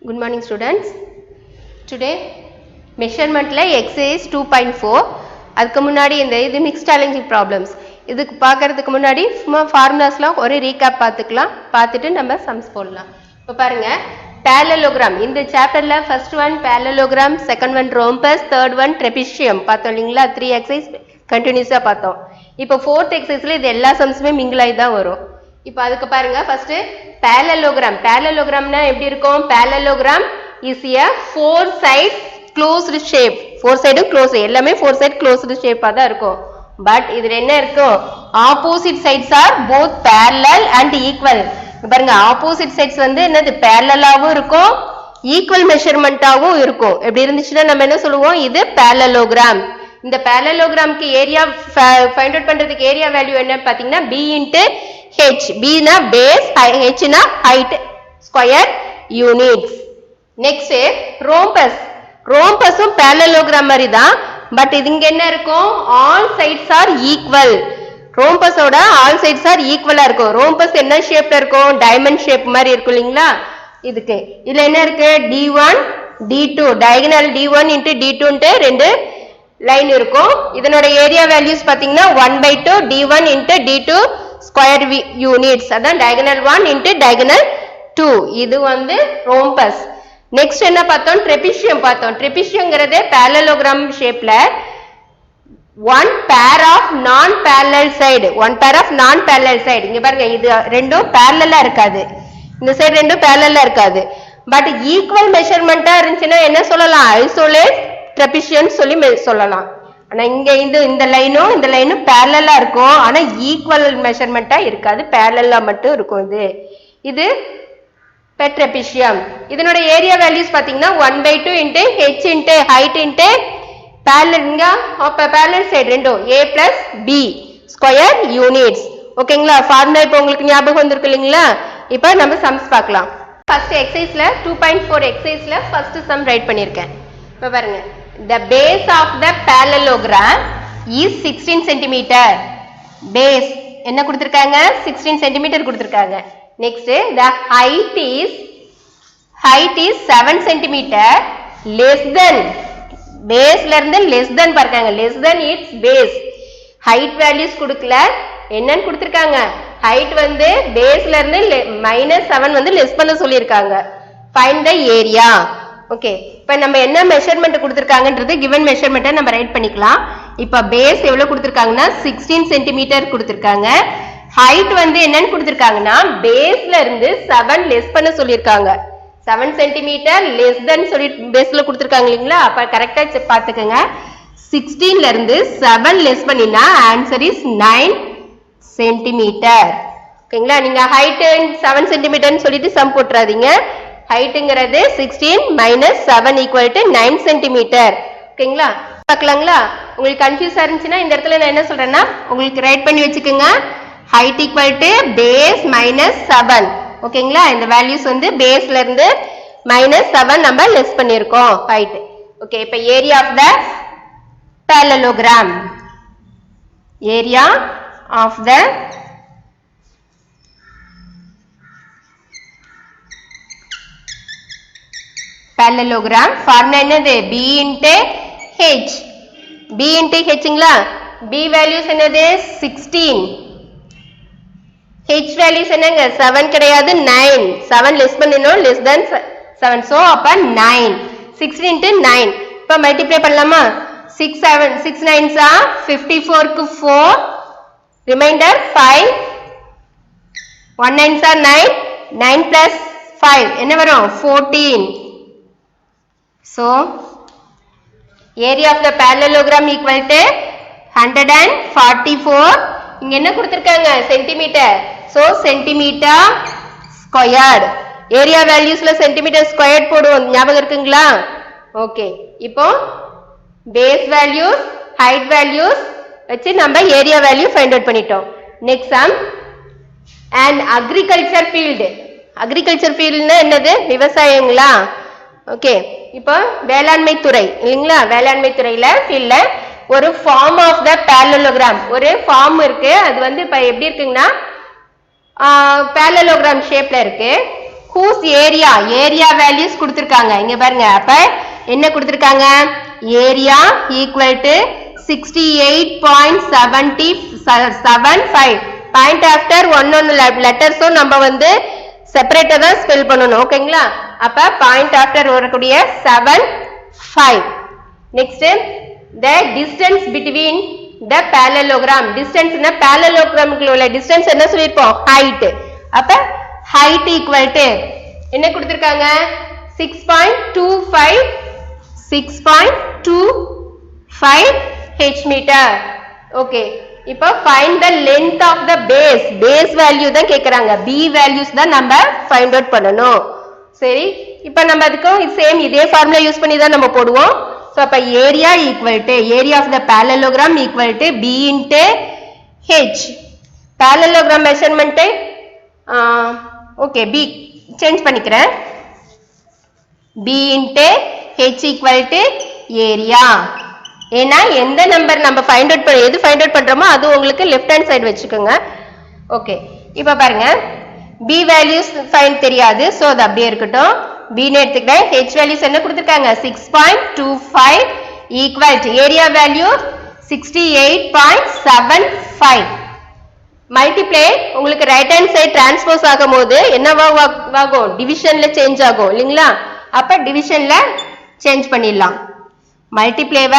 Good morning students. Today measurement la exercise 2.4 அதுக்கு முன்னாடி இந்த இது mixed challenging problems இதுக்கு பார்க்கிறதுக்கு முன்னாடி சும்மா ஃபார்முலாஸ்லாம் ஒரு ரீகேப் பார்த்துக்கலாம் பார்த்துட்டு நம்ம சம்ஸ் போடலாம். இப்போ பாருங்க parallelogram இந்த சாப்டர்ல first one parallelogram, second one rhombus, third one trapezium பார்த்தோம் இல்லீங்களா 3 எக்ஸர்சைஸ் கண்டினியூஸா பார்த்தோம். இப்போ ஃபோர்த் எக்ஸர்சைஸ்ல இது எல்லா சம்ஸுமே மிங்கிள் ஆயி தான் வரும். இப்போ அதுக்கு பாருங்க ஃபர்ஸ்ட் parallelogram parallelogramனா எப்படி இருக்கும் parallelogram is a four side closed shape four side closed எல்லாமே four side closed shape தான் இருக்கும் பட் இதுல என்ன இருக்கும் opposite sides are both parallel and equal பாருங்க opposite sides வந்து என்னது parallel-ஆவும் இருக்கும் equal measurement-ஆவும் இருக்கும் எப்படி இருந்துச்சுன்னா நம்ம என்ன சொல்லுவோம் இது parallelogram இந்த parallelogramக்கு ஏரியா ஃபைண்ட் அவுட் பண்றதுக்கு ஏரியா வேல்யூ என்ன பாத்தீங்கன்னா b into h b na base h na height square units next rhombus rhombusum parallelogram மாதிரி தான் பட் இது இங்க என்ன இருக்கும் all sides are equal rhombus ஓட all sides are equal ஆ இருக்கும் rhombus என்ன ஷேப்ல இருக்கும் diamond shape மாதிரி இருக்கும் இல்லீங்களா இதுக்கு இதுல என்ன இருக்கு d1 d2 diagonal d1 into d2 ன்ட்டு ரெண்டு லைன் இருக்கும் இதனோட ஏரியா வேல்யூஸ் பாத்தீங்கன்னா 1/2 d1 into d2 square units அதான் diagonal 1 into diagonal 2 இது வந்து rhombus next என்ன பார்த்தோம் trapezium பார்த்தோம் trapeziumங்கிறது parallelogram shapeல one pair of non parallel side இங்க பாருங்க இது ரெண்டும் parallel-ஆ இருக்காது இந்த சைடு ரெண்டும் parallel-ஆ இருக்காது பட் ஈக்குவல் மெஷர்மென்ட்டா இருந்துச்சுன்னா என்ன சொல்லலாம் ஐசோலேட் trapezium சொல்லி சொல்லலாம் ஆனா இங்க இந்த லைனும் parallel-ஆ இருக்கும் ஆனா ஈக்குவல் மெஷர்மென்ட்டா இருக்காது parallel-ஆ மட்டும் இருக்கும் இது trapezium இதனோட ஏரியா வேல்யூஸ் பாத்தீங்கன்னா 1/2 into h into height into parallel side ரெண்டும் a plus b square units ஓகேங்களா ஃபார்முலா இப்போ உங்களுக்கு ஞாபகம் வந்திருக்கு இல்லீங்களா இப்போ நம்ம சம்ஸ் பார்க்கலாம் ஃபர்ஸ்ட் எக்சர்சைஸ்ல 2.4 எக்சர்சைஸ்ல ஃபர்ஸ்ட் சம் ரைட் பண்ணிருக்கேன் இப்போ பாருங்க the base of the parallelogram is 16 cm base என்ன கொடுத்திருக்காங்க 16 cm கொடுத்திருக்காங்க next the height is 7 cm less than base ல இருந்து less than பார்க்காங்க less than its base height values கொடுக்கல என்னன்னு கொடுத்திருக்காங்க height வந்து base ல இருந்து -7 வந்து less பண்ண சொல்லிருக்காங்க find the area ஓகே இப்போ நம்ம என்ன மெஷர்மென்ட் கொடுத்திருக்காங்கன்றது given மெஷர்மென்ட்டை நம்ம ரைட் பண்ணிக்கலாம் இப்போ பேஸ் எவ்வளவு கொடுத்திருக்காங்கன்னா 16 cm கொடுத்திருக்காங்க ஹைட் வந்து என்னன்னு கொடுத்திருக்காங்கன்னா பேஸ்ல இருந்து 7 லெஸ் பண்ண சொல்லிருக்காங்க 7 cm less than சொல்லி பேஸ்ல கொடுத்திருக்காங்க இல்லீங்களா அப்ப கரெக்ட்டா பாத்துக்கங்க 16 ல இருந்து 7 லெஸ் பண்ணினா ஆன்சர் இஸ் 9 cm ஓகேங்களா நீங்க ஹைட் 7 cm ன்னு சொல்லிட்டு சம் போட்றாதீங்க ஹைட்ங்கிறது 16 - 7 = 9 cm ஓகேங்களா பார்க்கலாங்களா உங்களுக்கு கன்ஃபியூஸ் இருந்துச்சுனா இந்த இடத்துல நான் என்ன சொல்றேன்னா உங்களுக்கு ரைட் பண்ணி வெச்சுக்கங்க height = base - 7 ஓகேங்களா இந்த வேல்யூஸ் வந்து பேஸ்ல இருந்து -7 நம்ம லெஸ் பண்ணிருக்கோம் height ஓகே இப்போ area of the parallelogram area of the parallelogram formula என்னது b into h b into hங்களா b values என்னது 16 h values என்னங்க 7 கிடையாது 9 7 less பண்ணனும் less than 7 so அப்ப 9 16 into 9 இப்ப மல்டிப்ளை பண்ணலாமா 6 9s are 54 க்கு 4 ரிமைண்டர் 5 1 9s are 9 9 plus 5 என்ன வரும் 14 so area of the parallelogram equal to 144 இங்க என்ன கொடுத்திருக்காங்க centimetre so centimeter squared area valuesல centimeter squared போடுவோம் ஞாபகம் இருக்குங்களா ஓகே இப்போ base values height values வச்சு நம்ம area value find out பண்ணிட்டோம் next sum and agriculture fieldனா என்னது விவசாயங்களா ஓகே இப்போ வேளாண்மை துறை இல்லீங்களா வேளாண்மை துறையில ஃபீல்ட்ல ஒரு ஃபார்ம் ஆஃப் தி parallelogram ஒரு ஃபார்ம் இருக்கு அது வந்து இப்ப எப்படி இருக்குன்னா parallelogram ஷேப்ல இருக்கு whose area values கொடுத்திருக்காங்க இங்க பாருங்க அப்ப என்ன கொடுத்திருக்காங்க area equal to 68.75 point after one letters நம்ம வந்து செப்பரேட்டா தான் ஸ்பெல் பண்ணனும் ஓகேங்களா அப்ப point after வரக்கூடிய 75 next the distance between the parallelogram distance na parallelogram குள்ள distance என்ன சொல்லிருப்போம் height அப்ப height equal to என்ன கொடுத்திருக்காங்க 6.25 h meter okay இப்போ find the length of the base value தான் கேக்குறாங்க b values தான் நம்ம find out பண்ணனும் சரி இப்போ நம்ம அதுக்கு சேம் இதே ஃபார்முலா யூஸ் பண்ணி தான் நம்ம போடுவோம் so அப்ப area equal to area of the parallelogram equal to b into h parallelogram measurement okay b change பண்ணிக்கிறேன் b into h equal to area ஏனா எந்த நம்பர் நம்ம ஃபைண்ட் அவுட் எது ஃபைண்ட் அவுட் பண்றோமோ அது உங்களுக்கு லெஃப்ட் ஹேண்ட் சைடு வெச்சுக்கோங்க okay இப்போ பாருங்க b values ஃபைண்ட் தெரியாது சோ அது அப்படியே இருக்கட்டும் b னே எடுத்துக்கிறேன் h values என்ன கொடுத்திருக்காங்க 6.25 equal to area value 68.75 multiply உங்களுக்கு ரைட் ஹேண்ட் சைடு டிரான்ஸ்போஸ் ஆகும்போது என்னவா ஆகும் டிவிஷன்ல சேஞ்ச் ஆகும் இல்லீங்களா அப்ப டிவிஷன்ல சேஞ்ச் பண்ணிடலாம் மல்டிப்ளைவ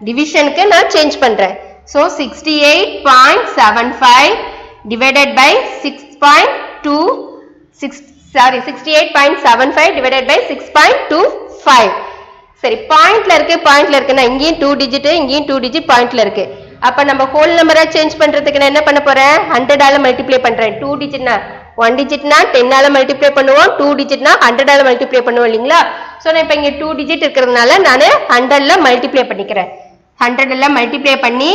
டிவிஷனுக்கு நான் சேஞ்ச் பண்றேன் so 68.75 divided by 68.75 divided by 6.25 சரி பாயிண்ட்ல இருக்குன்னா இங்கேயும் 2 டிஜிட் இங்கேயும் 2 டிஜிட் பாயிண்ட்ல இருக்கு அப்ப நம்ம ஹோல் நம்பரா சேஞ்ச் பண்றதுக்கு நான் என்ன பண்ண போறேன் 100 ஆல மல்டிப்ளை பண்றேன் 2 டிஜிட்னா 1 டிஜிட்னா 10 ஆல மல்டிப்ளை பண்ணுவோம் 2 டிஜிட்னா 100 ஆல மல்டிப்ளை பண்ணுவோம் இல்லீங்களா சோ நான் இப்ப இங்க 2 டிஜிட் இருக்குறதுனால நான் 100 ல மல்டிப்ளை பண்ணிக்கிறேன் 100 ல மல்டிப்ளை பண்ணி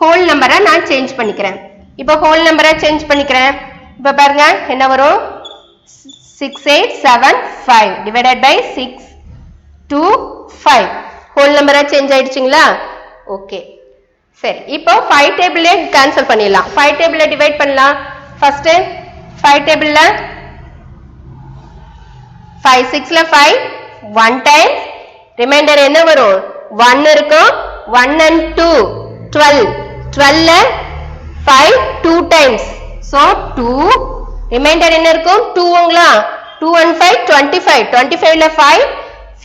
ஹோல் நம்பரா நான் சேஞ்ச் பண்ணிக்கிறேன் இப்போ ஹோல் நம்பரா சேஞ்ச் பண்ணிக்கிறேன் இப்போ பாருங்க என்ன வரும் 6875 divided by 625 ஹோல் நம்பரா சேஞ்ச் ஆயிடுச்சுங்களா ஓகே சரி இப்போ 5 டேபிள்ல கேன்சல் பண்ணிடலாம் 5 டேபிள்ல டிவைட் பண்ணலாம் ஃபர்ஸ்ட் 5 டேபிள்ல 5 6 ல 5 1 டைம் ரிமைண்டர் என்ன வரும் 1 இருக்கும் 1 and 2 12 ல 5 2 டைம்ஸ் so 2 ரிமைண்டர் என்ன இருக்கும் 2ங்களா 2 and 5 25 ல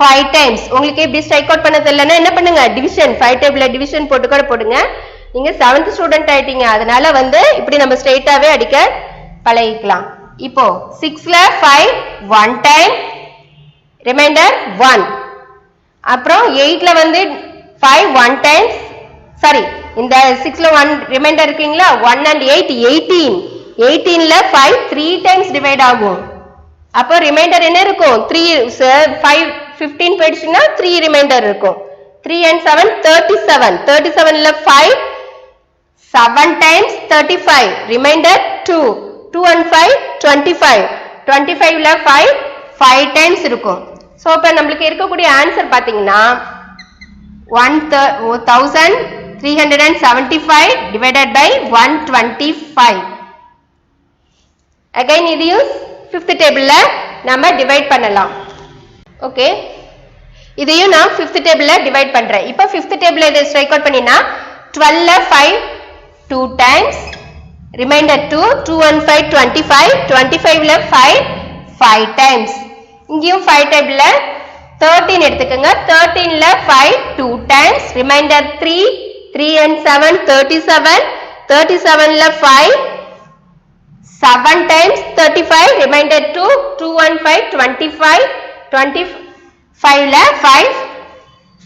5 டைம்ஸ் உங்களுக்கு இப்படி ஸ்ட்ரைக் அவுட் பண்ண தெரியலனா என்ன பண்ணுங்க டிவிஷன் 5 டேபிள்ல டிவிஷன் போட்டு போடுங்க நீங்க 7th ஸ்டூடண்ட் ஆயிட்டீங்க அதனால வந்து இப்படி நம்ம ஸ்ட்ரைட்டாவே அடிக்க பழகிக்கலாம் இப்போ 6 ல 5 1 டைம் ரிமைண்டர் 1 அப்புறம் 8 ல வந்து 5 1 டைம்ஸ் சாரி இந்த 6 ல 1 ரிமைண்டர் இருக்குங்களா 1 and 8 18 ல 5 3 டைம்ஸ் டிவைட் ஆகும் அப்போ ரிமைண்டர் என்ன இருக்கும் 3 5 15 போயிடுச்சுன்னா 3 ரிமைண்டர் இருக்கும் 3 and 7 37 ல 5 7 times 35 remainder 2 and 5 25 ல 5 times இருக்கும் சோ அப்ப நமக்கு இருக்கக்கூடிய ஆன்சர் பாத்தீங்கன்னா 1375 divided by 125 again இதையும் 5th டேபிள்ல நம்ம டிவைட் பண்ணலாம் ஓகே இதையும் நான் 5th டேபிள்ல டிவைட் பண்றேன் இப்போ 5th டேபிள்ல இதை ஸ்ட்ரைக் அவுட் பண்ணினா 12 ல 5 2 times remainder 2 and 5 25 ல 5 times இங்கேயும் 5 டேபிள்ல 13 எடுத்துக்கங்க 13 ல 5 2 times remainder 3 and 7 37 ல 5 7 times 35 remainder 2 and 5 25 ல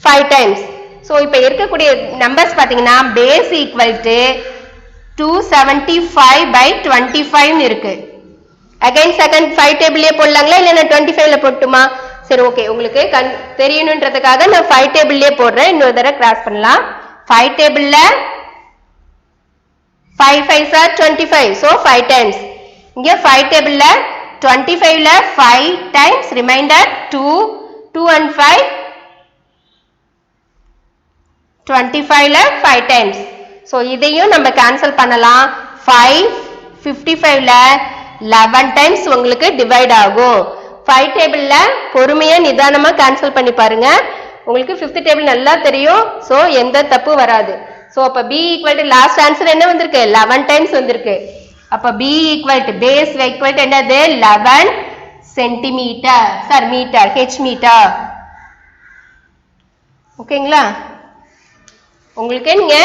5 times so இப்போ இருக்கக்கூடிய நம்பர்ஸ் பாத்தீங்கன்னா base equal to 275 by 25 இருக்கு again second 5 டேபிள்லயே போடலாங்களா இல்லனா 25 ல போட்டுமா சரி ஓகே உங்களுக்கு தெரியணும்ன்றதுக்காக நான் 5 டேபிள்லயே போடுறேன் இன்னொரு தடவை கிராஸ் பண்ணலாம் 5 டேபிள்ல 5 5s are 25 so 5 times இங்க 5 டேபிள்ல 25 ல 5 times remainder 2 and 5 25 ல 5 times so இதையும் நம்ம கேன்சல் பண்ணலாம் 5 55 ல 11 டைம்ஸ் உங்களுக்கு டிவைட் ஆகும். 5 டேபிள்ல பொறுமையா நிதானமா கேன்சல் பண்ணி பாருங்க. உங்களுக்கு 5th டேபிள் நல்லா தெரியும். சோ எந்த தப்பு வராது. சோ அப்ப b equal to last answer என்ன வந்திருக்கு? 11 டைம்ஸ் வந்திருக்கு. அப்ப b equal to base equal to என்னது? 11 centimetre. Sir metre, h metre. ஓகேங்களா? உங்களுக்கு நீங்க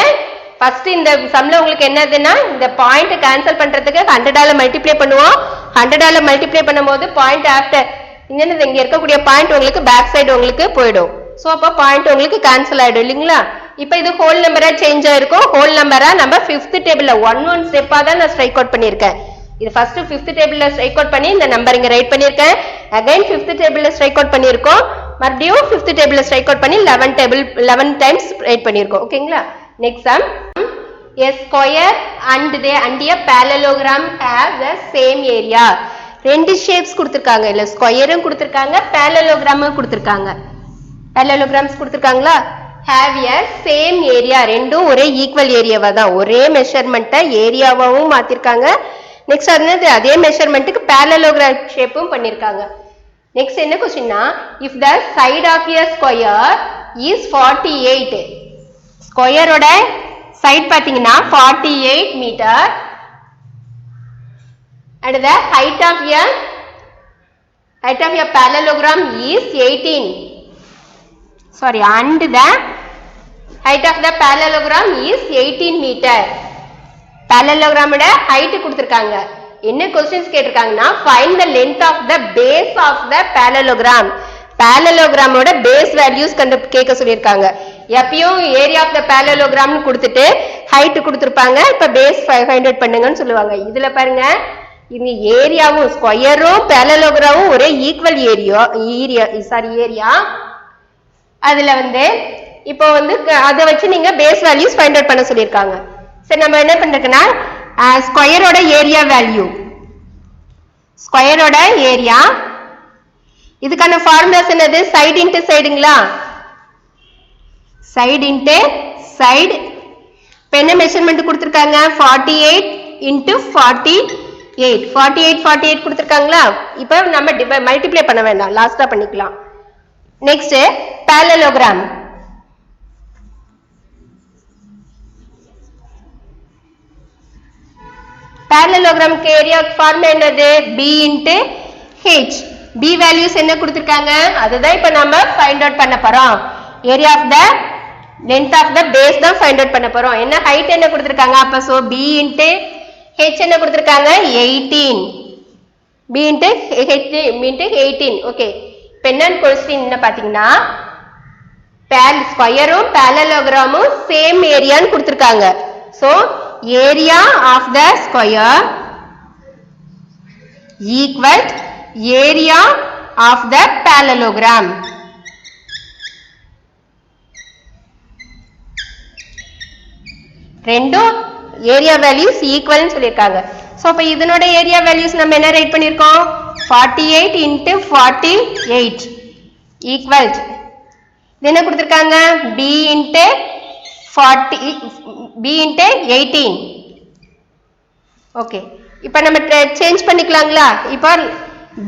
ஃபர்ஸ்ட் இந்த சம்ல உங்களுக்கு என்னதுன்னா இந்த பாயிண்ட் கேன்சல் பண்றதுக்கு 100ஆல மல்டிப்ளை பண்ணுவோம். 100ஆல மல்டிப்ளை பண்ணும்போது பாயிண்ட் ஆஃப்டர் என்னது இங்க இருக்கக்கூடிய பாயிண்ட் உங்களுக்கு பேக் சைடு உங்களுக்கு போய்டும். சோ அப்ப பாயிண்ட் உங்களுக்கு கேன்சல் ஆயிடும் இல்லீங்களா? இப்போ இது ஹோல் நம்பரா சேஞ்ச் ஆயிருக்கும். ஹோல் நம்பரா நம்ம 5th டேபிள்ல 1 ஸ்டெப்பா தான் நான் ஸ்ட்ரைக் அவுட் பண்ணிருக்கேன். இது ஃபர்ஸ்ட் 5th டேபிள்ல ஸ்ட்ரைக் அவுட் பண்ணி இந்த நம்பர் இங்க ரைட் பண்ணிருக்கேன். அகைன் 5th டேபிள்ல ஸ்ட்ரைக் அவுட் பண்ணிருக்கோம். மறுபடியும் 5th டேபிள்ல ஸ்ட்ரைக் அவுட் பண்ணி 11 டைம்ஸ் ரைட் பண்ணிருக்கோம். ஓகேங்களா? Next some a square and a parallelogram have the same area. ரெண்டு ஷேப்ஸ் கொடுத்திருக்காங்க. இல்ல ஸ்கொயரும் கொடுத்திருக்காங்க, parallelogram கொடுத்திருக்காங்க. parallelograms கொடுத்திருக்காங்களா? have a same area. ரெண்டும் ஒரே ஈக்குவல் ஏரியாவா தான், ஒரே மெஷர்மெண்ட்டை ஏரியாவாவும் மாத்திருக்காங்க. நெக்ஸ்ட் அதே மெஷர்மெண்ட்டுக்கு parallelogram ஷேப்பும் பண்ணிருக்காங்க. நெக்ஸ்ட் என்ன क्वेश्चनனா if the side of a square is 48, ஸ்கொயரோட சைடு பாத்தீங்கன்னா 48 metre and the height of a parallelogram is 18. Sorry, and the height of the parallelogram is 18 meter. parallelogram ஓட height கொடுத்திருக்காங்க. என்ன questions கேட்டிருக்காங்கன்னா find the length of the base of the parallelogram. parallelogram ஓட base values கேட்க சொல்லிருக்காங்க. எப்பயும் area of the parallelogram னு கொடுத்துட்டு height கொடுத்திருப்பாங்க. இப்ப base 500 பண்ணுங்கன்னு சொல்லுவாங்க. இதுல பாருங்க இந்த ஏரியாவும் ஸ்கொயரும் parallelogramவும் ஒரே ஈக்குவல் ஏரியா. அதுல இப்போ அதை வச்சு நீங்க பேஸ் வேல்யூஸ் ஃபைண்ட் அவுட் பண்ண சொல்லிருக்காங்க. சரி, நம்ம என்ன பண்றோம்னா ஸ்கொயரோட ஏரியா வேல்யூ, ஸ்கொயரோட ஏரியா, இதுக்கான ஃபார்முலாஸ் என்னது? சைடு இன்டு சைடுங்களா? Side into side. இப்போ என்ன மெஷர்மெண்ட் கொடுத்திருக்காங்க? 48 இன்டு 48. 48 கொடுத்திருக்காங்களா? இப்போ நம்ம மல்டிப்ளை பண்ண வேண்டாம், லாஸ்டா பண்ணிக்கலாம். Next parallelogram. parallelogram க்கு ஏரியா ஃபார்முலா என்னது? b into h. b values என்ன கொடுத்திருக்காங்க? அதுதான் இப்ப நம்ம ஃபைண்ட் அவுட் பண்ண போறோம். Area of the length of the base தான் ஃபைண்ட் அவுட் பண்ண போறோம். என்ன ஹைட் என்ன கொடுத்திருக்காங்க? அப்ப சோ b into h என்ன கொடுத்திருக்காங்க? 18. b into h into 18. Okay, இப்ப என்ன क्वेश्चन என்ன பாத்தீங்கன்னா ஸ்கொயரும் parallelogramமும் சேம் ஏரியான்னு கொடுத்திருக்காங்க. So area of the square equal area of the parallelogram. ரெண்டும் ஏரியா வேல்யூஸ் ஈக்குவல்னு சொல்லிருக்காங்க. சோ அப்ப இதனோட ஏரியா வேல்யூஸ் நம்ம என்ன ரைட் பண்ணிருக்கோம்? 48 into 48 equal இது என்ன கொடுத்திருக்காங்க? b into 18. ஓகே, இப்போ நம்ம சேஞ்ச் பண்ணிக்கலாங்களா? இப்போ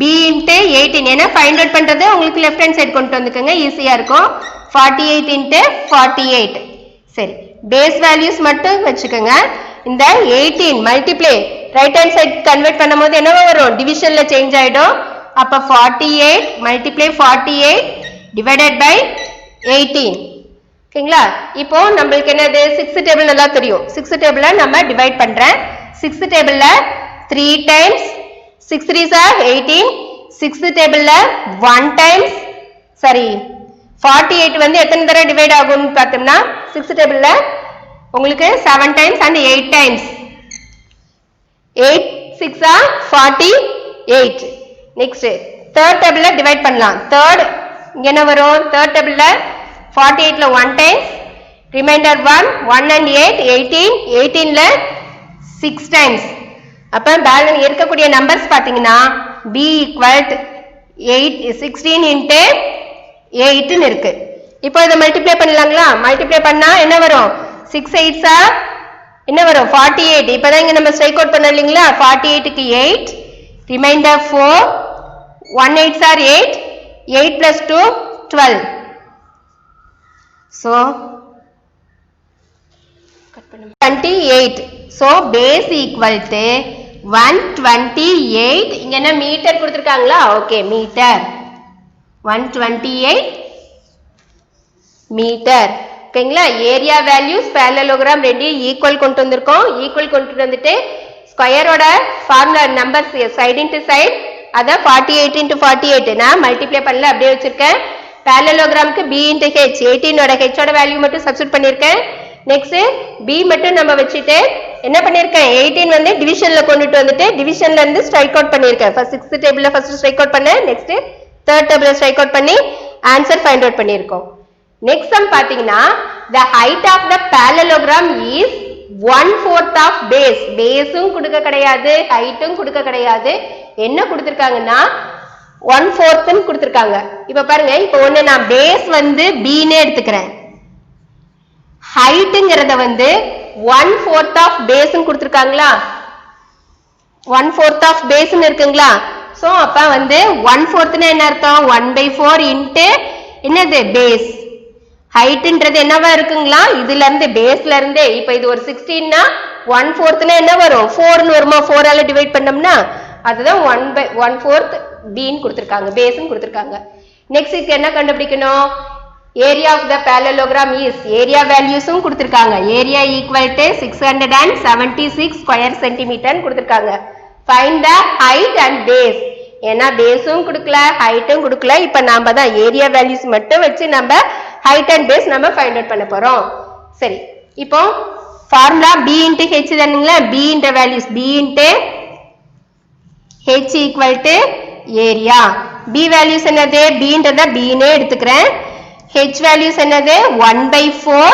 b into 18 ஏன்னா ஃபைண்ட் அவுட் பண்றது உங்களுக்கு லெஃப்ட் ஹேண்ட் சைடு கொண்டு வந்துக்கங்க, ஈஸியா இருக்கும். 48 into 48. சரி, பேஸ் வேல்யூஸ் மட்டும் வச்சுக்கோங்க. இந்த 18 multiply right hand side convert பண்ணும்போது என்னவா வரும்? டிவிஷன்ல சேஞ்ச் ஆயிடும். அப்ப 48 மல்டிப்ளை 48 டிவைடட் பை 18. ஓகேங்களா? இப்போ நம்மளுக்கு என்னது? 6th டேபிள் நல்லா தெரியும். 6th டேபிள்ல நம்ம டிவைட் பண்றேன். 6th டேபிள்ல 3 டைம்ஸ் 6 3s are 18. 6th டேபிள்ல 1 டைம்ஸ் சரி 48 எத்தனை தடவை டிவைட் ஆகும்னு பார்த்தோம்னா 6th டேபிள்ல உங்களுக்கு 7 times and 8 times. 8 6 are 48. Next third டேபிள்ல டிவைட் பண்ணலாம். third என்ன வரும்? third டேபிள்ல 48ல 1 டைம்ஸ், ரிமைண்டர் 1 and 8 18. 18ல 6 டைம்ஸ். அப்ப பேலன்ஸ் இருக்கக்கூடிய நம்பர்ஸ் பாத்தீங்கன்னா b equal 16 into 8 ன்னு இருக்கு. இப்போ இத மல்டிப்ளை பண்ணலாங்களா? மல்டிப்ளை பண்ணா என்ன வரும்? 6 8s are என்ன வரும்? 48. இப்பதான் இங்க நம்ம ஸ்ட்ரைக் அவுட் பண்ணோம் இல்லீங்களா? 48 க்கு 8 remainder 4, 1 8s are 8, 8 plus 2, 12. So 28. So base equal to 128. இங்க என்ன மீட்டர் கொடுத்திருக்காங்களா? Okay, metre 128 metre. ஓகேங்களா? ஏரியா வேல்யூஸ் parallelogram ரெண்டு ஈக்குவல் கொண்டு வந்திருக்கோம். ஈக்குவல் கொண்டு வந்துட்டு ஸ்கொயரோட formula numbers side into side அத 48 into 48 நான் மல்டிப்ளை பண்ணல, அப்படியே வச்சிருக்கேன். parallelogramக்கு b into h 18 ஓட h ஓட வேல்யூ மட்டும் சப்ஸ்டிட்யூட் பண்ணிருக்கேன். நெக்ஸ்ட் b மட்டும் நம்ம வச்சிட்டு என்ன பண்ணிருக்கேன், 18 வந்து டிவிஷன்ல கொண்டுட்டு வந்துட்டு டிவிஷன்ல இருந்து ஸ்ட்ரைக் அவுட் பண்ணிருக்கேன். ஃபர்ஸ்ட் 6th டேபிள்ல ஃபர்ஸ்ட் ஸ்ட்ரைக் அவுட் பண்ணேன், நெக்ஸ்ட் 3rd டேபிள்ல ஸ்ட்ரைக் அவுட் பண்ணி ஆன்சர் ஃபைண்ட் அவுட் பண்ணிருக்கோம். நெக்ஸ்ட் சம் பாத்தீங்கன்னா the height of the parallelogram is 1/4 of base. பேஸும் கொடுக்க கிடையாது, ஹைட்டும் கொடுக்க கிடையாது. என்ன கொடுத்திருக்காங்கன்னா 1/4 ன்னு கொடுத்திருக்காங்க. இப்ப பாருங்க, இப்போ ஒண்ணு நான் பேஸ் வந்து b னே எடுத்துக்கிறேன், ஹைட்ங்கிறத வந்து 1/4 of base ன்னு கொடுத்திருக்காங்களா, 1/4 of base ன்னு இருக்குங்களா. சோ அப்ப வந்து 1/4 ன்னா என்ன அர்த்தம், 1/4 into என்னது பேஸ். ஹைட்ன்றது என்னவா இருக்குங்களா, இதுல இருந்து பேஸ்ல இருந்து இப்ப இது ஒரு 16 னா 1/4 னா என்ன வரும், 4 ன்னு வருமா, 4 ஆல டிவைட் பண்ணோம்னா அதுதான் 1/4 b ன்னு கொடுத்திருக்காங்க, பேஸ் ன்னு கொடுத்திருக்காங்க. நெக்ஸ்ட் இதுக்கு என்ன கண்டுபிடிக்கணும், area of the parallelogram is, area வேல்யூஸும் கொடுத்திருக்காங்க. Area equal to 676 square centimetre கொடுத்திருக்காங்க. Find the height and base. ஏன்னா பேஸும் கொடுக்கல ஹைட்டும் கொடுக்கல, இப்ப நாம தான் ஏரியா வேல்யூஸ் மட்டும் வச்சு நம்ம ஹைட் அண்ட் பேஸ் நம்ம ஃபைண்ட் அவுட் பண்ண போறோம். சரி, இப்போ formula b into h தானுங்களா, b என்ற values b into h equal to area. b values என்னது, b ன்றத b னே எடுத்துக்கிறேன். h வேல்யூஸ் என்னது 1/4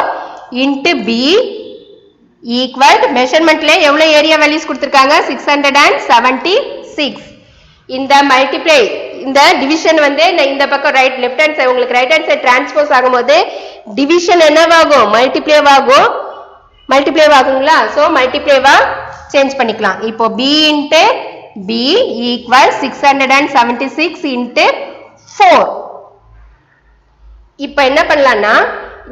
into b equal மெஷர்மென்ட்ல எவ்வளவு ஏரியா வேல்யூஸ் கொடுத்திருக்காங்க, 676. இந்த மல்டிப்ளை இந்த டிவிஷன் வந்து இந்த பக்கம் ரைட் லெஃப்ட் ஹேண்ட் சைடு உங்களுக்கு ரைட் ஹேண்ட் சைடு டிரான்ஸ்போஸ் ஆகும்போது டிவிஷன் என்னவாகும், மல்டிப்ளை ஆகுங்களா. சோ மல்டிப்ளைவா சேஞ்ச் பண்ணிக்கலாம். இப்போ b into b equal 676 into 4. இப்போ என்ன பண்ணலாம்னா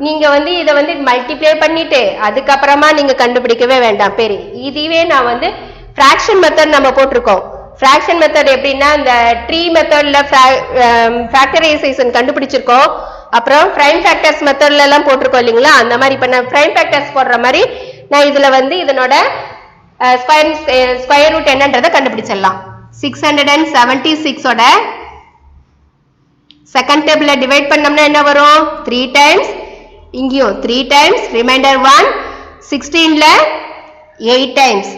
நீங்க வந்து இத வந்து மல்டிப்ளை பண்ணிட்டு அதுக்கப்புறமா நீங்க கண்டுபிடிக்கவே வேண்டாம் பேரு. இதுவே நான் வந்து ஃபிராக்ஷன் மெத்தட் நம்ம போட்டிருக்கோம். ஃபிராக்ஷன் மெத்தட் எப்படின்னா இந்த ட்ரீ மெத்தட்ல ஃபேக்டரைசேஷன் கண்டுபிடிச்சிருக்கோம், அப்புறம் பிரைம் ஃபேக்டர்ஸ் மெத்தட்ல எல்லாம் போட்டிருக்கோம் இல்லைங்களா. அந்த மாதிரி இப்ப நான் பிரைம் ஃபேக்டர்ஸ் போடுற மாதிரி நான் இதுல வந்து இதனோட ஸ்கொயர் ரூட் என்னன்றதை கண்டுபிடிச்சிடலாம். 676 ஓட செகண்ட் டேபிள்ல டிவைட் பண்ணோம்னா என்ன வரும், 3 times, இங்கேயும் 3 times, ரிமைண்டர் 1, 16ல 8 times.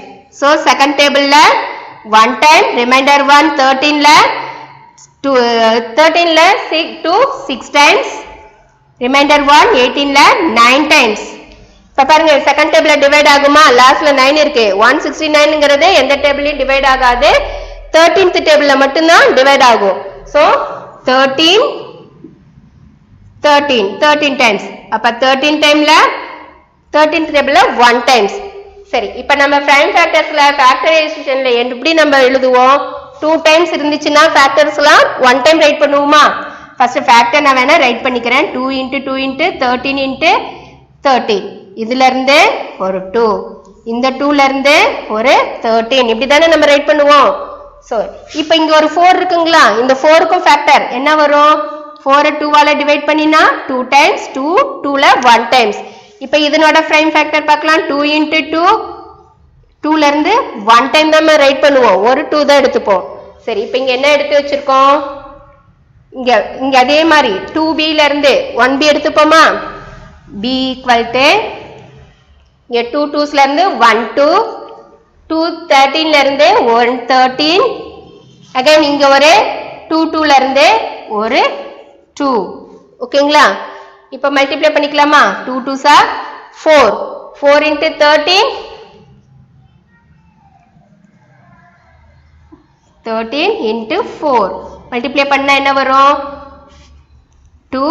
சோ செகண்ட் டேபிள்ல 1 time, ரிமைண்டர் 1, 13ல 6 times, ரிமைண்டர் 1, 18ல 9 times. இப்ப பாருங்க செகண்ட் டேபிள்ல டிவைட் ஆகுமா, லாஸ்ட்ல 9 இருக்கு. 169ங்கிறது எந்த டேபிளையும் டிவைட் ஆகாது, 13th டேபிள்ல மட்டும்தான் டிவைட் ஆகும். So 13 times. அப்ப 13 டைம்ல 13th டேபிள்ல 1 times. சரி, இப்ப நம்ம பிரைம் ஃபேக்டர்ஸ்ல ஃபேக்டரைசேஷன்ல எப்படி நம்ம எழுதுவோம், 2 times இருந்துச்சுன்னா ஃபேக்டர்ஸ்லாம் 1 time ரைட் பண்ணுவோமா. ஃபர்ஸ்ட் ஃபேக்டர் நான் வேணா ரைட் பண்ணிக்கிறேன். 2 into 2 into 13 into 13. இதுல இருந்து ஒரு 2, இந்த 2ல இருந்து ஒரு 13, இப்படி தானே நம்ம ரைட் பண்ணுவோம். சோ இப்போ இங்க ஒரு 4 இருக்குங்களா, இந்த 4க்கும் ஃபேக்டர் என்ன வரும், 4 2 ஆல டிவைட் பண்ணினா 2 times, 2 2ல 1 times. இப்போ இதனோட பிரைம் ஃபேக்டர் பார்க்கலாம். 2 into 2, 2ல இருந்து 1 time தான் நம்ம ரைட் பண்ணுவோம், ஒரு 2 தான் எடுத்துப்போம். சரி, இப்போ இங்க என்ன எடுத்து வச்சிருக்கோம், இங்க அதே மாதிரி 2b ல இருந்து 1b எடுத்துப்போமா. b equal to இங்க 2 2s ல இருந்து 1 2, 2 13 ல இருந்து 1 13, again இங்க ஒரு 2 2 ல இருந்து ஒரு 2. ஓகேங்களா, இப்போ மல்டிப்ளை பண்ணிக்கலாமா. 2 2s are 4, 4 into 13, 13 into 4 multiply பண்ணா என்ன வரும், 2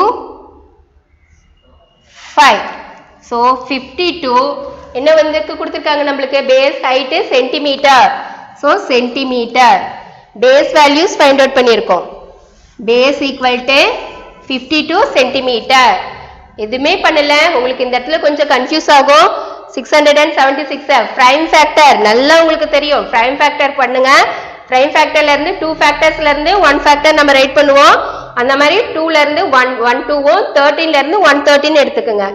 5. so 52 என்ன வந்து கொடுத்திருக்காங்க நம்மளுக்கு, base height centimetre. so centimetre. Base values find out பண்ணியிருக்கோம். Base equal to 52 centimetre. எதுவுமே பண்ணல, உங்களுக்கு இந்த இடத்துல கொஞ்சம் கன்ஃபியூஸ் ஆகும். 676 பிரைம் ஃபேக்டர் நல்லா உங்களுக்கு தெரியும். பிரைம் ஃபேக்டர் பண்ணுங்க. பிரைம் ஃபேக்டர்ல இருந்து 2 ஃபேக்டர்ஸ்ல இருந்து 1 ஃபேக்டர் நம்ம ரைட் பண்ணுவோம். அந்த மாதிரி 2ல இருந்து 112 13ல இருந்து 113 எடுத்துக்கோங்க.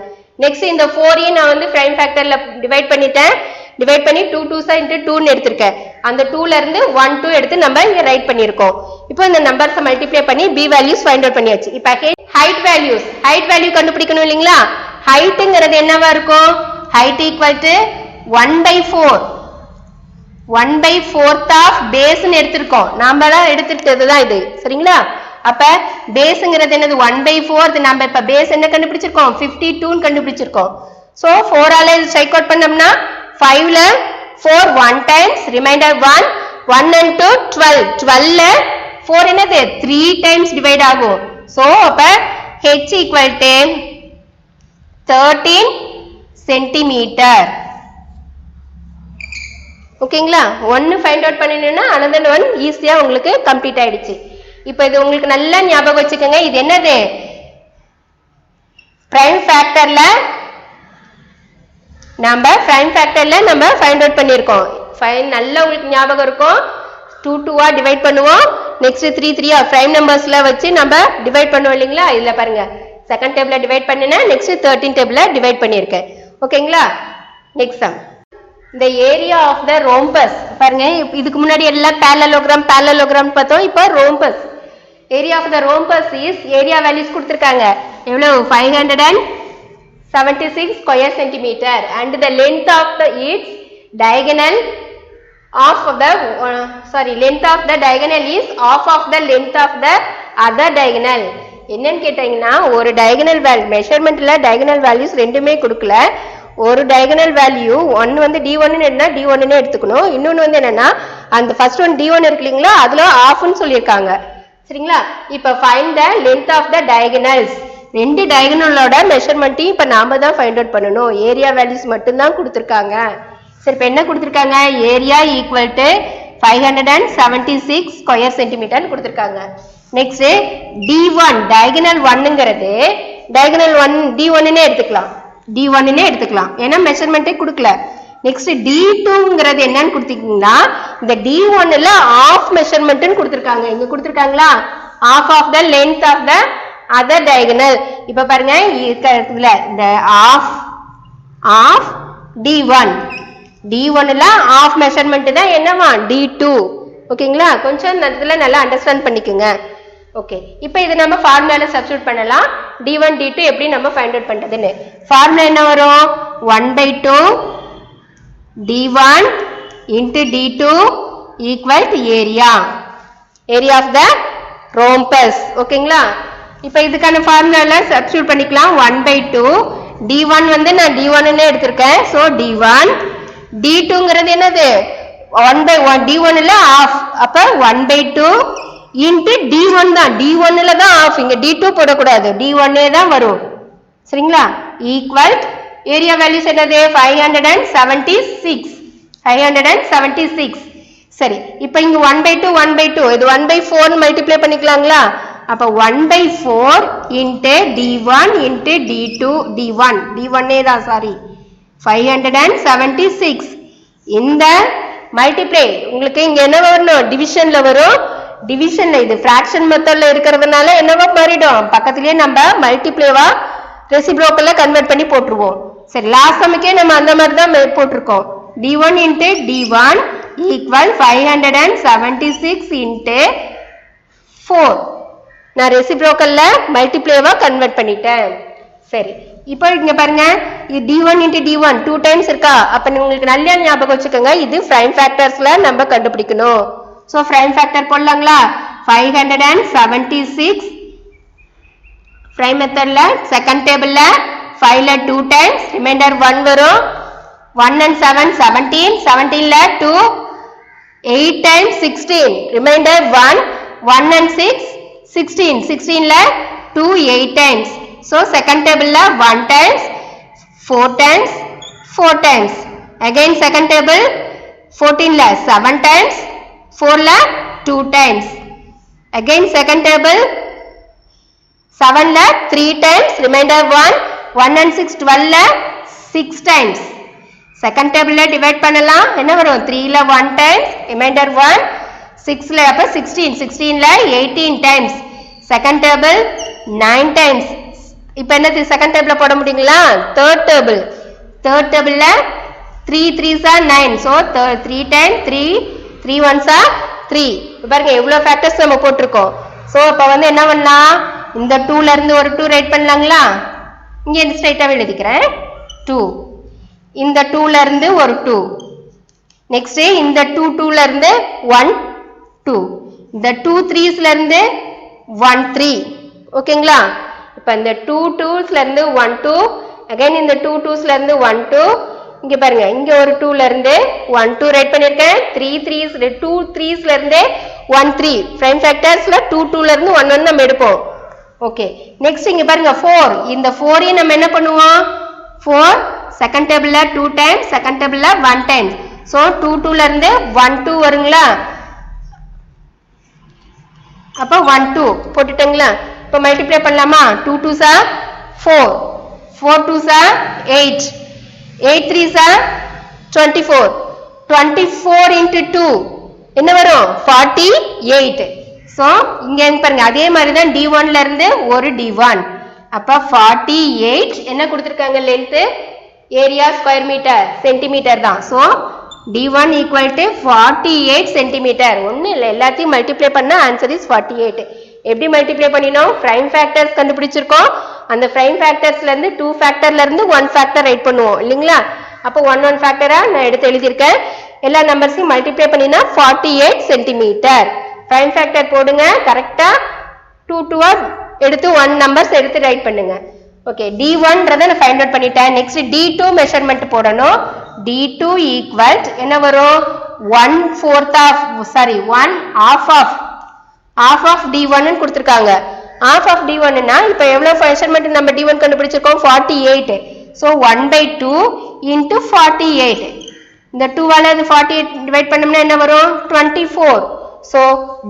நெக்ஸ்ட் இந்த 4 நான் வந்து பிரைம் ஃபேக்டர்ல டிவைட் பண்ணிட்டேன். டிவைட் பண்ணி 2 2s into 2 ன்னு எடுத்திருக்கேன். அந்த 2ல இருந்து 1 2 எடுத்து நம்ம இங்க ரைட் பண்ணியிருக்கோம். இப்போ இந்த நம்பர்ஸை மல்டிப்ளை பண்ணி b வேல்யூஸ் ஃபைண்ட் அவுட் பண்ணியாச்சு. இப்போ ஹைட் வேல்யூஸ், ஹைட் வேல்யூ கண்டுபிடிக்கணும் இல்லைங்களா? ஹைட்டுங்கிறது என்னவா இருக்கும்? ஹைட் ஈக்குவல் டு 1/4 1/4 ஆஃப் பேஸ்ன்னு எடுத்திருக்கோம். நாம தான் எடுத்துட்டது தான் இது, சரிங்களா? அப்ப பேஸ்ங்கிறது என்னது? 1/4. நம்ம இப்ப பேஸ் என்ன கண்டுபிடிச்சிருக்கோம்? 52 கண்டுபிடிச்சிருக்கோம். சோ 4 ஆல ஸ்ட்ரைக் அவுட் பண்ணோம்னா 5ல 4 1 டைம்ஸ், ரிமைண்டர் 1 1 and 2 12. 12ல 4 என்னது? 3 டைம்ஸ் டிவைட் ஆகும். சோ அப்ப h equal to 13 சென்டிமீட்டர். ஓகேங்களா? 1 ஃபைண்ட் அவுட் பண்ணினீங்கன்னா another one ஈஸியா உங்களுக்கு கம்ப்ளீட் ஆயிடுச்சு. இப்போ இது உங்களுக்கு நல்லா ஞாபகம் வச்சுக்கோங்க. இது என்னது? பிரைம் ஃபேக்டர்ல நம்ம ஃபைண்ட் அவுட் பண்ணியிருக்கோம். நல்லா உங்களுக்கு ஞாபகம் இருக்கும். 2 2 டிவைட் பண்ணுவோம். நெக்ஸ்ட் 3 3 பிரைம் நம்பர்ஸ்ல வச்சு நம்ம டிவைட் பண்ணுவோம் இல்லைங்களா? இதுல பாருங்க, செகண்ட் டேபிள்ல டிவைட் பண்ணினேன். நெக்ஸ்ட் 13 டேபிள்ல டிவைட் பண்ணியிருக்கேன். ஓகேங்களா? Next sum. இந்த ஏரியா ஆஃப் த ரோம்பஸ் பாருங்க. இதுக்கு முன்னாடி எல்லாம் parallelogram பார்த்தோம். இப்போ rhombus. Area of the rhombus is, area values கொடுத்திருக்காங்க. எவ்வளவு? 576 square centimetre. And the length of the its diagonal half of the length of the diagonal is half of the length of the other diagonal. என்னன்னு கேட்டீங்கன்னா, ஒரு diagonal value மெஷர்மெண்ட்ல diagonal values ரெண்டுமே கொடுக்கல. ஒரு diagonal value ஒன்னு வந்து d1 ன்னு d1 ன்னு எடுத்துக்கணும். இன்னொன்னு வந்து என்னன்னா, அந்த ஃபர்ஸ்ட் ஒன் d1 இருக்கு இல்லைங்களா, அதுல halfன்னு சொல்லியிருக்காங்க. சரிங்களா? இப்ப find the length of the diagonals. ரெண்டு டயகனலோட மெஷர்மெண்ட்டையும் இப்ப நாம தான் ஃபைண்ட் அவுட் பண்ணணும். ஏரியா வேல்யூஸ் மட்டும் தான் கொடுத்திருக்காங்க. சரி, இப்ப என்ன கொடுத்திருக்காங்க? Area equal to 576 square centimetre கொடுத்திருக்காங்க. நெக்ஸ்ட் d1 டயகனல் 1ங்கிறது டயகனல் 1 d1 ன்னே எடுத்துக்கலாம். ஏன்னா மெஷர்மெண்ட்டே கொடுக்கல. நெக்ஸ்ட் d2ங்கிறது என்னன்னு கொடுத்தீங்கன்னா, இந்த d1ல ஆஃப் மெஷர்மெண்ட்னு கொடுத்திருக்காங்க. இங்க கொடுத்திருக்காங்களா? Half of the length of the other diagonal. இப்ப பாருங்க, இதுல இந்த ஆஃப் d1ல ஆஃப் மெஷர்மெண்ட் தான் என்னவா? d2. ஓகேங்களா? கொஞ்சம் இதுல நல்லா அண்டர்ஸ்டாண்ட் பண்ணிக்கோங்க. ஓகே, இப்போ இது நம்ம ஃபார்முலால சப்ஸ்டிட்யூட் பண்ணலாம். d1 d2 எப்படி நம்ம ஃபைண்ட் அவுட் பண்றதுன்னு. ஃபார்முலா என்ன வரும்? 1/2 d1 into d2 equal to area of the rhombus. ஓகேங்களா? இப்போ இதுக்கான ஃபார்முலால சப்ஸ்டிட்யூட் பண்ணிக்கலாம். 1/2 d1 வந்து நான் d1 ன்னு எடுத்திருக்கேன். சோ d1, d2ங்கிறது என்னது? 1/1. d1ல ஆஃப், அப்ப 1/2 into d1 தான். d1ல தான் ஆஃப், இங்க d2 போடக்கூடாது, d1 தான் வரும். சரிங்களா? ஈக்குவல் ஏரியா வேல்யூஸ் என்னது? 576. சரி, இப்போ இங்க 1/2 இது 1/4 மல்டிப்ளை பண்ணிக்கலாங்களா? அப்ப 1/4 into d1 into d2 d1 தான், சாரி, 576. இந்த மல்டிப்ளை உங்களுக்கு இங்க என்ன வரணும்? டிவிஷன்ல வரும். டிவிஷன்ல இது ஃபிராக்ஷன் மெத்தட்ல இருக்கிறதுனால என்னவா மாறிடும்? பக்கத்திலேயே நம்ம மல்டிப்ளைவா ரெசிப்ரோக்கல்ல கன்வெர்ட் பண்ணி போட்டுருவோம். சரி, லாஸ்ட் சம்முக்கே நம்ம அந்த மாதிரி தான் போட்டிருக்கோம். d1 into d1 equal 576 into 4. நான் ரெசிப்ரோக்கல்ல மல்டிப்ளைவா கன்வெர்ட் பண்ணிட்டேன். சரி, இப்போ இங்க பாருங்க, இது d1 into d1 2 டைம்ஸ் இருக்கா? அப்ப உங்களுக்கு நல்லா ஞாபகம் வச்சுக்கோங்க, இது பிரைம் ஃபேக்டர்ஸ்ல நம்ம கண்டுபிடிக்கணும். சோ பிரைம் ஃபேக்டர் போடலாங்களா? 576 பிரைம் மெத்தட்ல செகண்ட் டேபிள்ல 5ல 2 டைம்ஸ், ரிமைண்டர் 1 வரும். 1 and 7 17, 17ல 2 8 times 16, ரிமைண்டர் 1 1 and 6 16, 16ல 2 8 times. So second table la 1 times 4 times 4 times. Again second table 14 la 7 times, 4 la 2 times. Again second table 7 ல 3 times, remainder 1. 1 and 6 12 ல 6 times. Second table ல divide பண்ணலாம். என்ன வரும்? 3 ல 1 times, remainder 1. 6 ல அப்ப 16. 16 ல 18 times. Second table 9 times. இப்போ என்னது second table போட முடியுங்களா? Third table. Third table ல 3 3s are 9. So 3 times 3 3 1s are 3. பாருங்க எவ்வளவு ஃபேக்டர்ஸ் நம்ம போட்டுருக்கோம். சோ இப்போ வந்து என்ன பண்ணலாம்? இந்த 2 ல இருந்து ஒரு 2 ரைட் பண்ணலாங்களா? இங்க இந்த ஸ்ட்ரைட்டாவே எழுதிக்கிறேன் 2. இந்த 2 ல இருந்து ஒரு 2. நெக்ஸ்ட் இந்த 2 2 ல இருந்து 1 2. இந்த 2 3s ல இருந்து 1 3. ஓகேங்களா? இப்போ இந்த 2 2s ல இருந்து 1 2. அகைன் இந்த 2 2s ல இருந்து 1 2. இங்க பாருங்க இங்க ஒரு 2 ல இருந்து 1 2 ரைட் பண்ணிருக்கேன். 3 3s 2 3s ல இருந்து 1 3. பிரைம் ஃபேக்டர்ஸ்ல 2 2 ல இருந்து 1 1 நம்ம எடுப்போம். ஓகே நெக்ஸ்ட் இங்க பாருங்க 4. இந்த 4 ஐ நம்ம என்ன பண்ணுவோம்? 4 செகண்ட் டேபிள்ல 2 டைம்ஸ், செகண்ட் டேபிள்ல 1 டைம்ஸ். சோ 2 2 ல இருந்து 1 2 வருங்களா? அப்ப 1 2 போட்டுட்டீங்களா? இப்ப மல்டிப்ளை பண்ணலாமா? 2 2s are 4. 4 2s are 8. 8 3s are 24. 24 into 2 என்ன வரும்? 48. சோ இங்க பாருங்க அதே மாதிரி தான் D1 ல இருந்து ஒரு D1. அப்ப 48 என்ன கொடுத்திருக்காங்க? Length area square metre centimetre தான். சோ D1 equal to 48 சென்டிமீட்டர். ஒண்ணும் இல்ல, எல்லாத்தையும் மல்டிப்ளை பண்ணா ஆன்சர் இஸ் 48. எப்படி மல்டிப்ளை பண்ணினோம்? பிரைம் ஃபேக்டர்ஸ் கண்டுபிடிச்சிருக்கோம். அந்த பிரைம் ஃபேக்டர்ஸ்ல இருந்து 2 ஃபேக்டர்ல இருந்து 1 ஃபேக்டர் ரைட் பண்ணுவோம் இல்லீங்களா? அப்ப 1 1 ஃபேக்டரா நான் எடுத்து எழுதியிருக்கேன். எல்லா நம்பர்ஸையும் மல்டிப்ளை பண்ணினா 48 சென்டிமீட்டர். பிரைம் ஃபேக்டர் போடுங்க கரெக்டா 2 2 எடுத்து 1 நம்பர்ஸ் எடுத்து ரைட் பண்ணுங்க. ஓகே D1 ன்றதை நான் ஃபைண்ட் அவுட் பண்ணிட்டேன். நெக்ஸ்ட் D2 மெஷர்மென்ட் போடணும். D2 ஈக்குவல் என்ன வரும்? 1/4 half of D1 ன்னு கொடுத்திருக்காங்க. half of D1 னா இப்போ எவ்வளவு மெஷர்மென்ட் நம்ம D1 கண்டுபிடிச்சிருக்கோம்? 48. So 1/2 into 48. இந்த 2 ஆல 48 டிவைட் பண்ணோம்னா என்ன வரும்? 24. So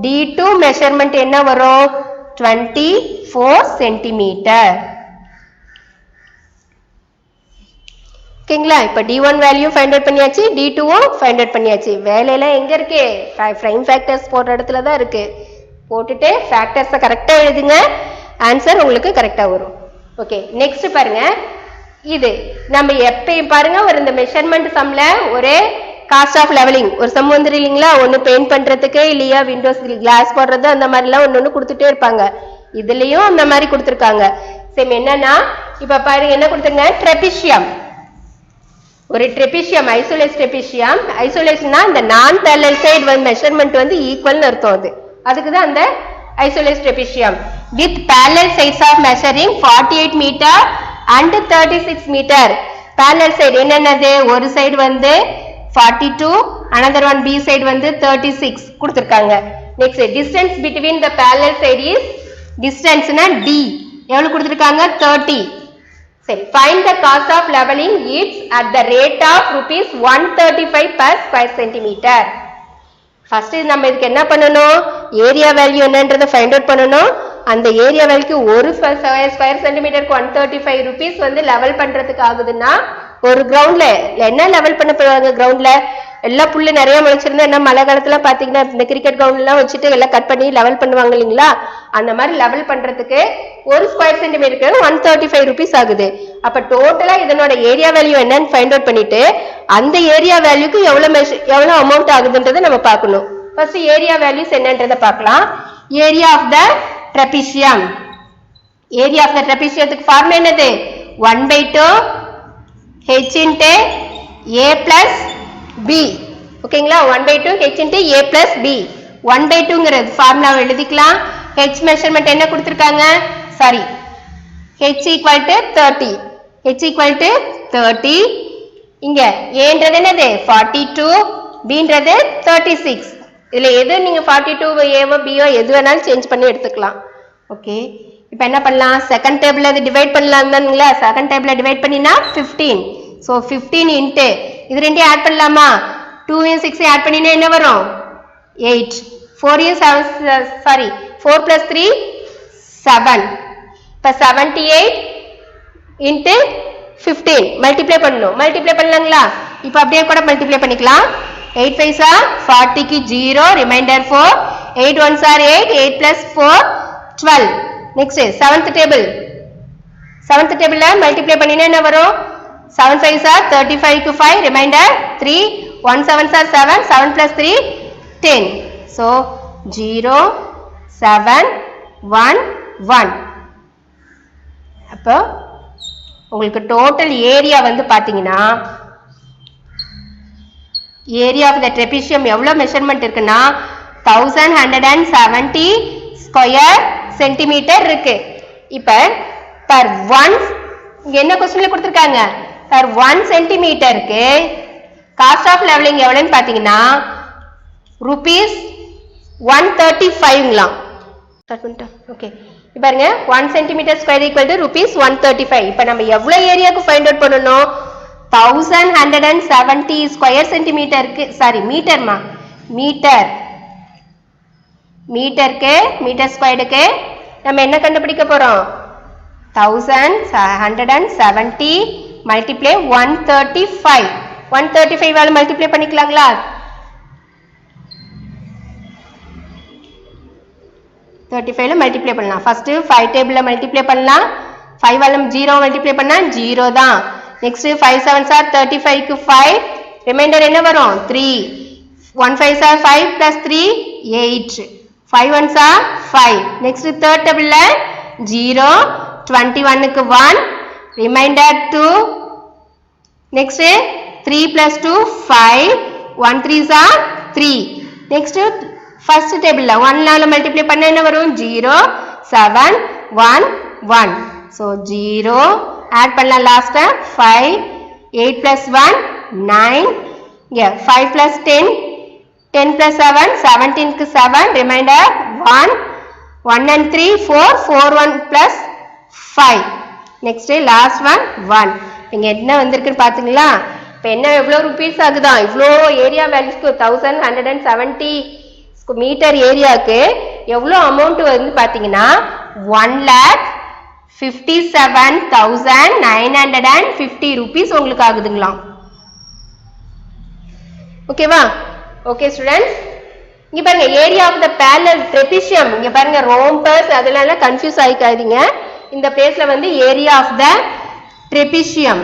D2 measurement என்ன வரும்? 24 சென்டிமீட்டர். ஓகேங்களா? இப்ப D1 வேல்யூ ஃபைண்ட் அவுட் பண்ணியாச்சு, D2 ஃபைண்ட் அவுட் பண்ணியாச்சு. வேலையெல்லாம் எங்க இருக்கு? பிரைம் ஃபேக்டர்ஸ் போடுற இடத்துல தான் இருக்கு. போட்டுட்டு ஃபேக்டர்ஸை கரெக்டா எழுதுங்க, ஆன்சர் உங்களுக்கு கரெக்டா வரும். ஓகே நெக்ஸ்ட் பாருங்க, இது நம்ம எப்பயும் பாருங்க ஒரு இந்த மெஷர்மெண்ட் சம்ல ஒரே காஸ்ட் ஆஃப் லெவலிங் ஒரு சம் வந்துரு இல்லைங்களா? ஒன்னு பெயிண்ட் பண்றதுக்கு இல்லையா விண்டோஸ் கிளாஸ் போடுறது அந்த மாதிரி எல்லாம் ஒன்னு கொடுத்துட்டே இருப்பாங்க. இதுலயும் அந்த மாதிரி கொடுத்துருக்காங்க. சேம் என்னன்னா இப்ப பாருங்க என்ன கொடுத்துருங்க? ட்ரெபிஷியம். ஒரு ட்ரெபிஷியம் ஐசோலேஸ் ட்ரெபிஷியம். ஐசோலேஷன்னா இந்த நான் பேரலல் சைடு வந்து மெஷர்மெண்ட் வந்து ஈக்குவல்னு அர்த்தம். அதுக்குதான் அந்த isosceles trapezium. With parallel sides of measuring 48 metre and 36 metre. Parallel side என்னென்னது? ஒரு சைடு வந்து 42, another one B side வந்து 36 கொடுத்திருக்காங்க. Next distance between the parallel side is distance na D. எவ்வளவு கொடுத்திருக்காங்க? 30. சரி, find the cost of leveling is at the rate of rupees 135 per square centimeter. First நம்ம இதுக்கு என்ன பண்ணணும்? ஏரியா வேல்யூ என்னன்றதை ஃபைண்ட் அவுட் பண்ணணும். அந்த ஏரியா வேல்யூக்கு ஒரு ஸ்கொயர் சென்டிமீட்டருக்கு 135 rupees வந்து லெவல் பண்றதுக்கு ஆகுதுன்னா ஒரு கிரவுண்ட்ல என்ன லெவல் பண்ண போறாங்க? கிரவுண்ட்ல எல்லா புல்லு நிறைய முளைச்சிருந்தா என்ன மழை காலத்துல பாத்தீங்கன்னா இந்த கிரிக்கெட் கிரவுண்ட் எல்லாம் வச்சுட்டு எல்லாம் கட் பண்ணி லெவல் பண்ணுவாங்க இல்லைங்களா? அந்த மாதிரி லெவல் பண்றதுக்கு ஒரு ஸ்கொயர் சென்டிமீட்டருக்கு 135 rupees ஆகுது. அப்ப டோட்டலா இதனோட ஏரியா வேல்யூ என்னன்னு ஃபைண்ட் அவுட் பண்ணிட்டு அந்த ஏரியா வேல்யூக்கு எவ்வளவு அமௌண்ட் ஆகுதுன்றதை நம்ம பார்க்கணும். ஃபர்ஸ்ட் ஏரியா வேல்யூஸ் என்னன்றதை பார்க்கலாம். Area of the trapezium. Area of the ட்ரெபிஷியத்துக்கு ஃபார்முலா என்னது? 1/2 h into a plus b. ஓகேங்களா? 1/2 h into a plus b. 1/2ங்கிறது ஃபார்முலாவை எழுதிக்கலாம். h மெஷர்மென்ட் என்ன கொடுத்திருக்காங்க? Sorry, h equal to 30. h equal to 30. இங்க a ன்றது என்னது? 42, b ன்றது 36. இதுல எது நீங்க 42 ஏவோ பியோ எது வேணாலும் சேஞ்ச் பண்ணி எடுத்துக்கலாம். ஓகே, இப்போ என்ன பண்ணலாம்? செகண்ட் டேபிள்ல இது டிவைட் பண்ணலாம் தானுங்களா? செகண்ட் டேபிள்ல டிவைட் பண்ணினா 15. சோ 15 இன்டு இது ரெண்டையும் ஆட் பண்ணலாமா? 2 and 6 ஆட் பண்ணினா என்ன வரும்? 8. 4 is 7, sorry 4 plus 3 7. இப்போ 78 into 15 மல்டிப்ளை பண்ணணும். மல்டிப்ளை பண்ணலாங்களா? இப்போ அப்படியே கூட மல்டிப்ளை பண்ணிக்கலாம். 8 5s are 40 க்கு 0, remainder 4, 8 1s are 8, 8 plus 4 12. Next 7th table. 7th டேபிள்ல மல்டிப்ளை பண்ணினா என்ன வரும்? 7 5s are 35 க்கு 5, reminder 3, 1 7s are 7, 7 plus 3 10. So 0 7 1 1. அப்போ உங்களுக்கு டோட்டல் ஏரியா வந்து பாத்தீங்கன்னா ஏரியா ஆஃப் த ட்ரெபீசியம் எவ்வளவு மெஷர்மெண்ட் இருக்குன்னா 1170 ஸ்கொயர் சென்டிமீட்டர் இருக்கு. இப்ப per 1 இங்க என்ன क्वेश्चनல கொடுத்திருக்காங்க? per 1 சென்டிமீட்டருக்கு காஸ்ட் ஆஃப் லெவலிங் எவ்வளவுன்னு பாத்தீங்கன்னா rupees 135ங்களாம். ஓகே இப்போ பாருங்க 1 centimeter square equal to rupees 135. இப்போ நம்ம எவ்வளவு ஏரியாக்கு ஃபைண்ட் அவுட் பண்ணனும்? 1170 ஸ்கொயர் சென்டிமீட்டருக்கு சாரி மீட்டர்மா மீட்டர் மீட்டருக்கு மீட்டர் ஸ்கொயருக்கு நம்ம என்ன கண்டுபிடிக்க போறோம்? 1170 மல்டிப்ளை 135. 135 ஆல மல்டிப்ளை பண்ணிக்கலாங்களா? 35ல மல்டிப்ளை பண்ணலாம். ஃபர்ஸ்ட் 5 டேபிள்ல மல்டிப்ளை பண்ணலாம். 5 ஆல 0 மல்டிப்ளை பண்ணா 0 தான். நெக்ஸ்ட் 5 7s are 35 க்கு 5, ரிமைண்டர் என்ன வரும்? 3. 1 5s are 5 plus 3 8. 5 1s are 5. Next third டேபிள்ல 0, 21 க்கு 1, remainder 2. Next 3 plus 2 5, 1 3s are 3. Next first டேபிள்ல 1 னால மல்டிப்ளை பண்ணா என்ன வரும்? 0 7 1 1. சோ 0 ஆட் பண்ணலாம் லாஸ்டா 5 8 plus 1 9. இங்க 5 plus 10 10 plus 7 17 க்கு 7, remainder 1 1 and 3 4 4 1 plus 5. Next last one 1. இங்க என்ன வந்திருக்குன்னு பாத்தீங்களா? இப்போ என்ன எவ்வளவு ரூபீஸ் ஆகுதா? இவ்வளோ ஏரியா வேல்யூஸ்க்கு 1170 மீட்டர் ஏரியாவுக்கு எவ்வளோ அமௌண்ட் வந்து பாத்தீங்கன்னா 1,57,950 ரூபீஸ் உங்களுக்கு ஆகுதுங்களாம். ஓகேவா? ஓகே ஸ்டூடெண்ட்ஸ், இங்க பாருங்க area of the parallel trapezium. இங்க பாருங்க ரோம்பஸ் அதனால கன்ஃபியூஸ் ஆயிக்காதீங்க. இந்த பிளேஸ்ல வந்து ஏரியா ஆஃப் த ட்ரெபீசியம்.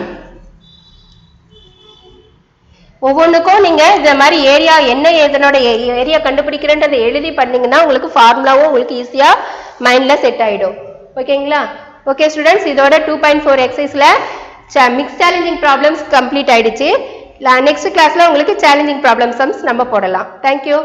ஒவ்வொன்றுக்கும் நீங்க இந்த மாதிரி ஏரியா என்ன இதனோட ஏரியா கண்டுபிடிக்கிறேன்றதை எழுதி பண்ணீங்கன்னா உங்களுக்கு ஃபார்முலாவும் உங்களுக்கு ஈஸியா மைண்ட்ல செட் ஆயிடும். ஓகேங்களா? ஓகே ஸ்டூடெண்ட்ஸ், இதோட 2.4 எக்ஸசைஸ்ல மிக்ஸ் சேலஞ்சிங் ப்ராப்ளம்ஸ் கம்ப்ளீட் ஆயிடுச்சு. நெக்ஸ்ட் கிளாஸ்ல உங்களுக்கு சேலஞ்சிங் ப்ராப்ளம் சம்ஸ் நம்ம போடலாம். தேங்க்யூ.